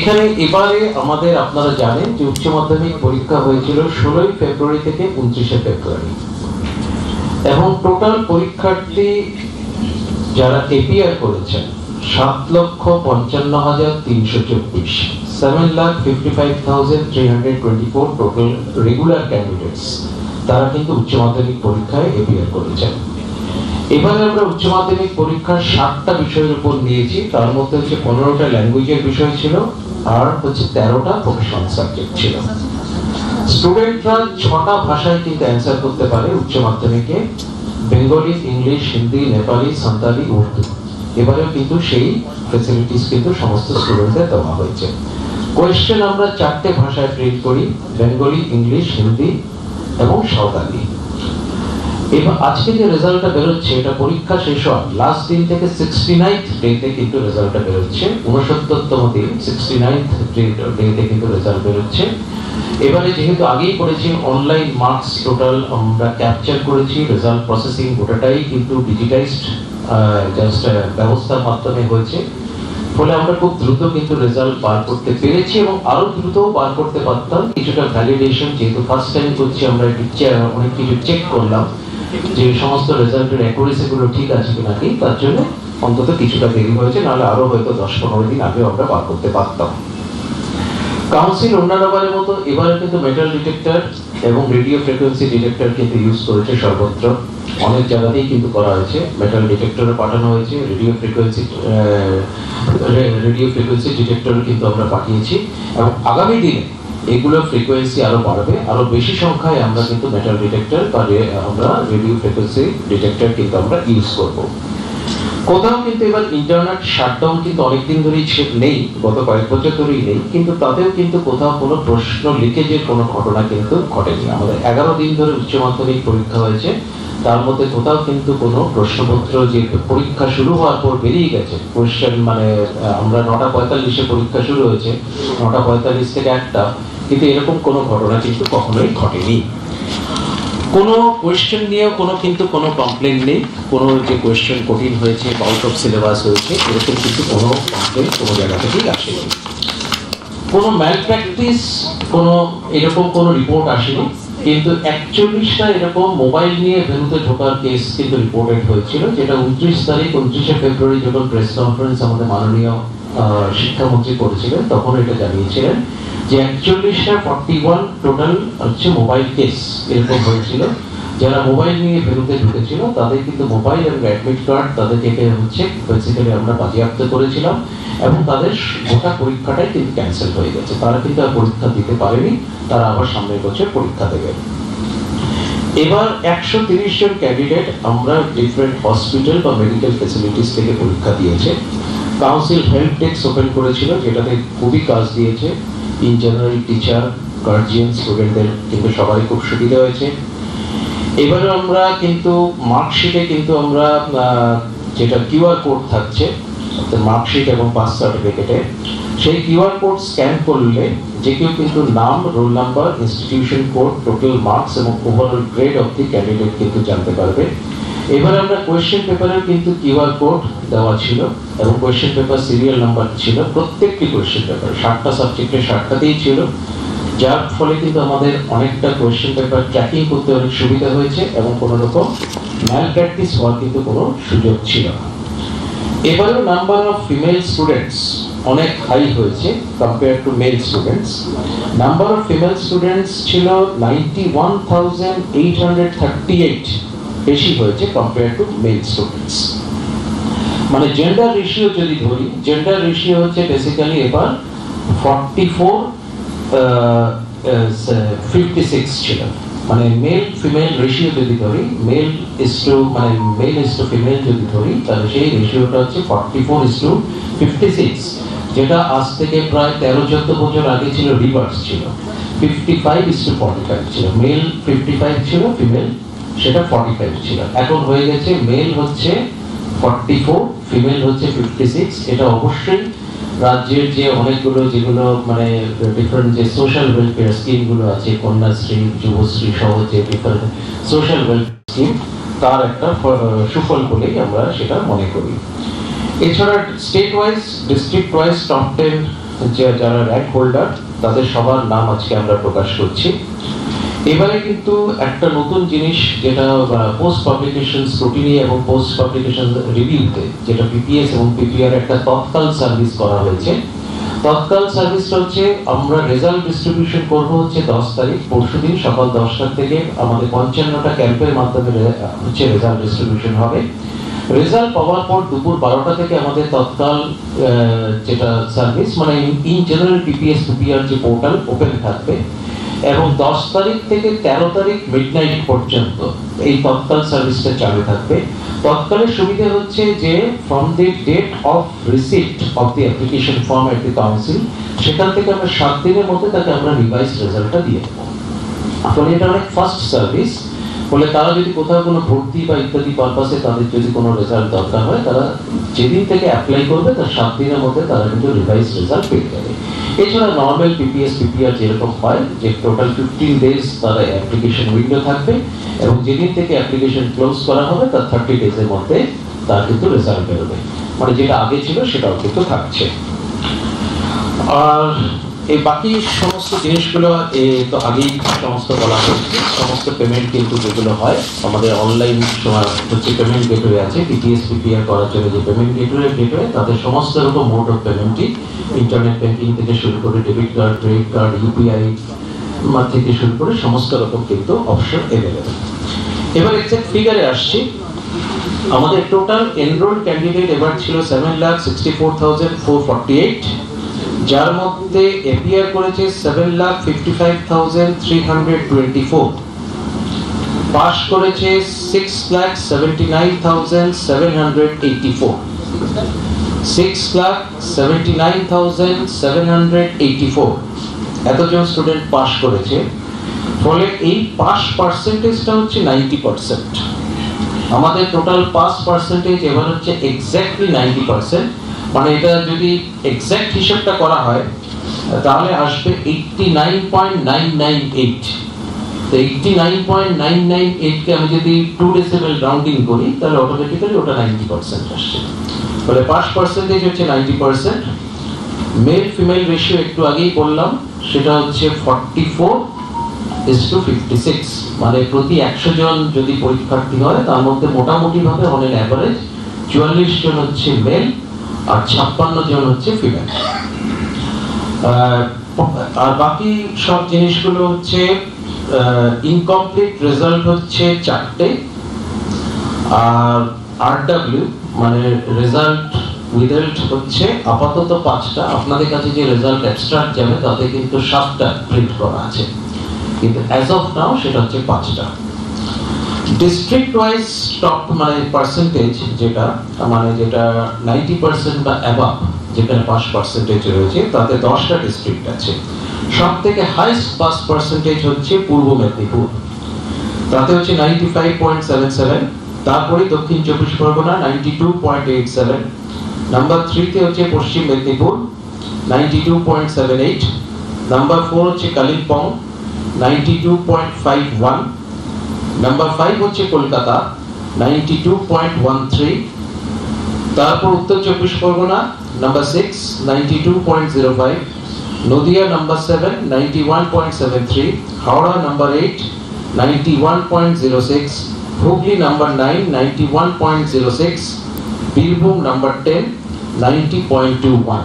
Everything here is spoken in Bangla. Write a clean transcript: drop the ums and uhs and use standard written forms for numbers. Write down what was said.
এখানে এবারে আমাদের আপনারা জানেন যে উচ্চ মাধ্যমিক পরীক্ষা হয়েছিল 16 ফেব্রুয়ারি থেকে 29 ফেব্রুয়ারি এবং টোটাল পরীক্ষার্থী যারা এপিআর করেছেন 7,55,324 7,55,324 টোটাল রেগুলার ক্যান্ডিডেটস তারা কিন্তু উচ্চ মাধ্যমিক পরীক্ষায় এপিআর করেছেন। এবারে আমরা উচ্চ মাধ্যমিক পরীক্ষার 7টা বিষয়ের উপর নিয়েছি, তার মধ্যে হচ্ছে 15টা ল্যাঙ্গুয়েজের বিষয় ছিল আর হচ্ছে 13টা প্রফেশনাল সাবজেক্ট ছিল। স্টুডেন্টরা 6টা ভাষায় কিন্তু অ্যান্সার করতে পারে উচ্চ মাধ্যমিকে, বেঙ্গলি, ইংলিশ, হিন্দি, নেপালি, সাঁওতালি, উর্দু। এবারেও কিন্তু সেই ফ্যাসিলিটিস কিন্তু সমস্ত স্টুডেন্টদের দেওয়া হয়েছে। কোয়েশ্চেন আমরা 4টে ভাষায় প্রিন্ট করি, বেঙ্গলি, ইংলিশ, হিন্দি এবং সাঁওতালি। এবার আজকে যে রেজাল্টটা বেরোচ্ছে এটা পরীক্ষা শেষ হওয়ার লাস্ট দিন থেকে 69th ডেতে কিন্তু রেজাল্টটা বেরোচ্ছে, 69তম দিন 69th ডেতে কিন্তু রেজাল্ট বেরোচ্ছে। এবারে যেহেতু আগেই করেছি অনলাইন মার্কস টোটাল আমরা ক্যাপচার করেছি, রেজাল্ট প্রসেসিং গোটাটাই কিন্তু ডিজিটাইজড জাস্ট ব্যবস্থার মাধ্যমে হয়েছে, ফলে আমরা খুব দ্রুত কিন্তু রেজাল্ট বার করতে পেরেছি এবং আরো দ্রুত বার করতে পারতাম। কিছুটা ভ্যালিডেশন যেহেতু ফার্স্ট টাইম করছি আমরা অনেক কিছু চেক করলাম যে সমস্ত রেজাল্টের অ্যাকুরেসি গুলো ঠিক আছে কিনা কি, তার জন্য অন্তত কিছুটা দেরি হয়েছে, নাহলে আরো হয়তো 10-15 দিন আগে আমরা বার করতে পারতাম। কাউন্সিল অন্যান্যবারের মতো এবারে কিন্তু মেটাল ডিটেক্টর এবং রেডিও ফ্রিকোয়েন্সি ডিটেক্টর কিন্তু ইউজ করেছে সর্বত্র, অনেক জায়গাতেই কিন্তু করা হয়েছে। মেটাল ডিটেক্টরও পাঠানো হয়েছে, রেডিও ফ্রিকোয়েন্সি ডিটেক্টরও কিন্তু আমরা পাঠিয়েছি এবং আগামী দিনে এগুলো ফ্রিকোয়েন্সি আরো বাড়বে, আরো বেশি সংখ্যায় আমরা কিন্তু মেটাল ডিটেক্টর বা আমরা রেডিও ফ্রিকোয়েন্সি ডিটেক্টর কিন্তু আমরা ইউজ করব। কোথাও কিন্তু এবার ইন্টারনেট শাটডাউন কিন্তু অনেকদিন ধরেই নেই, গত কয়েক বছর ধরেই নেই, কিন্তু তাতেও কিন্তু কোথাও কোনো প্রশ্ন লিকেজের কোনো ঘটনা কিন্তু ঘটেনি। আমাদের 11 দিন ধরে উচ্চ মাধ্যমিক পরীক্ষা হয়েছে, তার মধ্যে কোথাও কিন্তু কোনো প্রশ্নপত্র যে পরীক্ষা শুরু হওয়ার পর বেরিয়ে গেছে কোয়েশ্চেন, মানে আমরা 9:45-এ পরীক্ষা শুরু হয়েছে, 9:45 থেকে 1টা, কিন্তু এরকম কোনো ঘটনা কিন্তু কখনোই ঘটেনি। কোনো কোয়েশ্চেন নিয়েও কিন্তু কোনো কমপ্লেন নেই, কোনো যে কোয়েশ্চেন কঠিন হয়েছে বা আউট অফ সিলেবাস হয়েছে এরকম কিন্তু কোনো কমপ্লেন কোনো জায়গা থেকেই আসেনি। কোনো ম্যালপ্র্যাকটিস কোনো এরকম কোনো রিপোর্ট আসেনি, কিন্তু 41টা এরকম মোবাইল নিয়ে ভেন্যুতে ঢোকার কেস কিন্তু রিপোর্টেড হয়েছিল, যেটা 29 ফেব্রুয়ারি যখন প্রেস কনফারেন্স আমাদের মাননীয় শিক্ষামন্ত্রী করেছিলেন তখন এটা জানিয়েছিলেন যে 41টা 41 টোটাল হচ্ছে মোবাইল কেস এরকম হয়েছিল। যারা মোবাইল নিয়ে ভেন্যুতে ঢুকেছিল তাদের কিন্তু মোবাইল এবং অ্যাডমিট কার্ড তাদেরকে হচ্ছে বেসিক্যালি আমরা বাজেয়াপ্ত করেছিলাম এবং তাদের গোটা পরীক্ষাটাই কিন্তু ক্যান্সেল হয়ে গেছে, তারা কিন্তু আর পরীক্ষা দিতে পারেনি, তারা আবার সামনের বছর পরীক্ষা দেবে। এবার 130 জন ক্যান্ডিডেট আমরা ডিফারেন্ট হসপিটাল বা মেডিকেল ফ্যাসিলিটিস থেকে পরীক্ষা দিয়েছে। কাউন্সিল হেল্প ডেস্ক ওপেন করেছিল, যেটাতে খুবই কাজ দিয়েছে। ইন জেনারেল টিচার, গার্জিয়ান, স্টুডেন্টদের কিন্তু সবারই খুব সুবিধা হয়েছে। এবারে আমরা কিন্তু মার্কশিটে কিন্তু আমরা যেটা কিউআর কোড থাকছে মার্কশিট এবং পাস সার্টিফিকেটে, সেই কিউআর কোড স্ক্যান করলে যে কেউ কিন্তু নাম, roll number, institution code, total marks এবং overall grade of the candidate কিন্তু জানতে পারবে। এবারে আমরা কোয়েশ্চেন পেপারের কিন্তু কিউআর কোড দেওয়া ছিল এবং কোয়েশ্চেন পেপার সিরিয়াল নাম্বার ছিল, প্রত্যেকটি কোয়েশ্চেন পেপার 7টা সাবজেক্টে 7টাতেই ছিল, যার ফলে কিন্তু আমাদের অনেকটা কোয়েশ্চেন পেপার ট্র্যাকিং করতে অনেক সুবিধা হয়েছে এবং কোনো রকম ম্যালপ্র্যাকটিস হওয়ার কিন্তু কোনো সুযোগ ছিল না। এবারেও নাম্বার অফ ফিমেল স্টুডেন্টস অনেক হাই হয়েছে compare to mail students. Number of female students ছিল 91,838, বেশি হয়েছে কম্পেয়ার টু মেল স্টুডেন্টস। মানে জেন্ডার রেশিও যদি ধরি, জেন্ডার রেশিও হচ্ছে বেসিক্যালি এবার 44:56 ছিল, মানে মেল ফিমেল রেশিও যদি ধরি, মেল ইজ টু ফিমেল যদি ধরি, তাহলে সেই রেশিওটা হচ্ছে 44:56, যেটা আজ থেকে প্রায় 13-14 বছর আগে ছিল রিভার্স, ছিল 55:45 ছিল, মেল 55 ছিল, ফিমেল সেটা 45 ছিল। এখন হয়ে গেছে মেল হচ্ছে 44, ফিমেল হচ্ছে 56। এটা অবশ্যই রাজ্যের যে অনেকগুলো যেগুলো মানে ডিফারেন্ট যে সোশ্যাল ওয়েলফেয়ার স্কিম গুলো আছে, কন্যাশ্রী, যুবশ্রী সহ যে ডিফারেন্ট সোশ্যাল ওয়েলফেয়ার স্কিম, তার একটা সুফল বলেই আমরা সেটা মনে করি। এছাড়া state wise, district wise top 10 যে যারা র্যাঙ্ক হোল্ডার তাদের সবার নাম আজকে আমরা প্রকাশ করছি। এবারে কিন্তু একটা নতুন জিনিস যেটা পোস্ট পাবলিকেশন স্ক্রুটিনি এবং পোস্ট পাবলিকেশন রিভিউতে যেটা পিপিএস এবং পিপিআর একটা তৎকাল সার্ভিস করা হয়েছে। তৎকাল সার্ভিসটা হচ্ছে আমরা রেজাল্ট ডিস্ট্রিবিউশন করব হচ্ছে 10 তারিখ পরশুদিন সকাল 10টা থেকে আমাদের 55টা ক্যাম্পের মাধ্যমে হচ্ছে রেজাল্ট ডিস্ট্রিবিউশন হবে। রেজাল্ট পাওয়ার পর দুপুর 12টা থেকে আমাদের তৎকাল যেটা সার্ভিস মানে ইন জেনারেল পিপিএস পিপিআর যে পোর্টাল ওপেন থাকবে এবং 10 তারিখ থেকে 13 তারিখ মিডনাইট পর্যন্ত এই তৎকাল সার্ভিসটা চালু থাকবে। তৎকালের সুবিধা হচ্ছে যে from the date of receipt of the application form at the council সেখান থেকে আমরা 7 দিনের মধ্যে তাকে আমরা রিভাইজ রেজাল্টটা দিয়ে দেবো। আসলে এটা অনেক ফাস্ট সার্ভিস, বলে তারা যদি কোথাও কোনো ভর্তি বা ইত্যাদি পারপাসে তাদের যদি কোনো রেজাল্ট দরকার হয় তারা যেদিন থেকে অ্যাপ্লাই করবে তার 7 দিনের মধ্যে তারা কিন্তু রিভাইজ রেজাল্ট পেয়ে যাবে। এছাড়া নর্মাল পিপিএস পিপিআর যেরকম হয় যে টোটাল 15 ডেজ তারা অ্যাপ্লিকেশন উইন্ডো থাকবে এবং যেদিন থেকে অ্যাপ্লিকেশন ক্লোজ করা হবে তার 30 ডেজের মধ্যে তার কিন্তু রেজাল্ট বেরোবে, মানে যেটা আগে ছিল সেটাও কিন্তু থাকছে। আর এই বাকি সমস্ত জিনিসগুলো তো আগেই সমস্ত বলা হয়েছে। সমস্ত পেমেন্ট কিন্তু যেগুলো হয় আমাদের অনলাইন হচ্ছে পেমেন্ট গেটওয়ে আছে পিপিএস পিপিআর করার জন্য যে পেমেন্ট গেটওয়ে তাদের সমস্ত রকম মোড অফ পেমেন্টই ইন্টারনেট ব্যাংকিং থেকে শুরু করে debit card credit card UPI থেকে শুরু করে সমস্ত রকম কিন্তু অপশন অ্যাভেলেবেল। এবার এক্সাক্ট ফিগারে আসছি। আমাদের টোটাল এনরোলড ক্যান্ডিডেট এবার ছিল 7,64,448, যার মধ্যে এপিআর করেছে 7,55,324, পাস করেছে 6,79,784, 6,79,784 এতজন স্টুডেন্ট পাস করেছে। ফলে এই পাস পার্সেন্টেজটা হচ্ছে 90%। আমাদের টোটাল পাস পার্সেন্টেজ এবার হচ্ছে এক্স্যাক্টলি 90%, মানে এটা যদি এক্স্যাক্ট হিসাবটা করা হয় তাহলে আসবে 89.998। তো 89.998 কে আমি যদি 2 ডেসিমেল রাউন্ডিং করি তাহলে অটোমেটিক্যালি ওটা 90% আসছে। তাহলে পাস পার্সেন্টেজ হচ্ছে 90%। মেল ফিমেল রেশিও একটু আগেই বললাম সেটা হচ্ছে 44:56, মানে প্রতি 100 জন যদি পরীক্ষার্থী হয় তার মধ্যে মোটামুটি ভাবে অন এন অ্যাভারেজ 44 জন হচ্ছে মেল আর 56 জন হচ্ছে ফিমেল। আর বাকি সব জিনিসগুলো হচ্ছে ইনকমপ্লিট রেজাল্ট হচ্ছে 4টে, আর আরডব্লিউ মানে রেজাল্ট উইথহেল্ড হচ্ছে আপাতত 5টা। আপনাদের কাছে যে রেজাল্ট এক্সট্রাক্ট যাবে তাতে কিন্তু 7টা প্রিন্ট করা আছে, কিন্তু অ্যাজ অফ নাও সেটা হচ্ছে 5টা। ডিস্ট্রিক্ট ওয়াইজ টপ মানে পার্সেন্টেজ যেটা মানে যেটা 90% বা অ্যাবাভ যেখানে পাস পার্সেন্টেজ রয়েছে তাতে 10টা ডিস্ট্রিক্ট আছে। সব থেকে হাইস্ট পাস পার্সেন্টেজ হচ্ছে পূর্ব মেদিনীপুর, তাতে হচ্ছে 95.77, তারপরে দক্ষিণ চব্বিশ পরগনা 92.87, নাম্বার 3 হচ্ছে পশ্চিম মেদিনীপুর 92.78, নাম্বার 4 হচ্ছে কালিম্পং 92.51, নাম্বার 5 হচ্ছে কলকাতা 92.13, তারপর উত্তর চব্বিশ Pargana number 6 92.05, Nadia number 7 91.73, Howrah number 8 91.06, Hooghly number 9 91.06, Birbhum number 10 90.21।